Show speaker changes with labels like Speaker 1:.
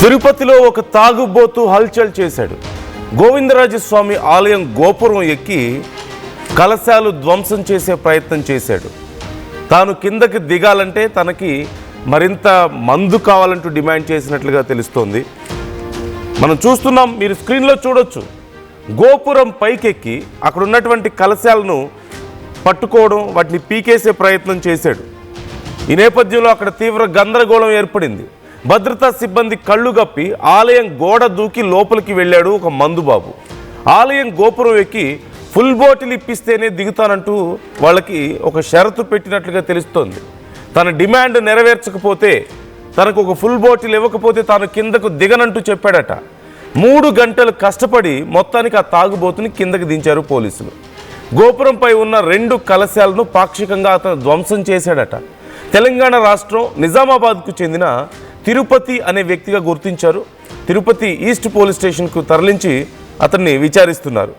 Speaker 1: తిరుపతిలో ఒక తాగుబోతు హల్చల్ చేశాడు. గోవిందరాజస్వామి ఆలయం గోపురం ఎక్కి కలశాలు ధ్వంసం చేసే ప్రయత్నం చేశాడు. తాను కిందకి దిగాలంటే తనకి మరింత మందు కావాలంటూ డిమాండ్ చేసినట్లుగా తెలుస్తోంది. మనం చూస్తున్నాం, మీరు స్క్రీన్లో చూడొచ్చు. గోపురం పైకెక్కి అక్కడ ఉన్నటువంటి కలశాలను పట్టుకోవడం, వాటిని పీకేసే ప్రయత్నం చేశాడు. ఈ నేపథ్యంలో అక్కడ తీవ్ర గందరగోళం ఏర్పడింది. భద్రతా సిబ్బంది కళ్ళు గప్పి ఆలయం గోడ దూకి లోపలికి వెళ్ళాడు ఒక మందుబాబు. ఆలయం గోపురం ఎక్కి ఫుల్ బాటిల్ ఇప్పిస్తేనే దిగుతానంటూ వాళ్ళకి ఒక షరతు పెట్టినట్లుగా తెలుస్తోంది. తన డిమాండ్ నెరవేర్చకపోతే, తనకు ఒక ఫుల్ బాటిల్ ఇవ్వకపోతే తాను కిందకు దిగనంటూ చెప్పాడట. 3 గంటలు కష్టపడి మొత్తానికి ఆ తాగుబోతుని కిందకి దించారు పోలీసులు. గోపురంపై ఉన్న 2 కలశాలను పాక్షికంగా అతను ధ్వంసం చేశాడట. తెలంగాణ రాష్ట్రం నిజామాబాద్కు చెందిన తిరుపతి అనే వ్యక్తిగా గుర్తించారు. తిరుపతి ఈస్ట్ పోలీస్ స్టేషన్కు తరలించి అతన్ని విచారిస్తున్నారు.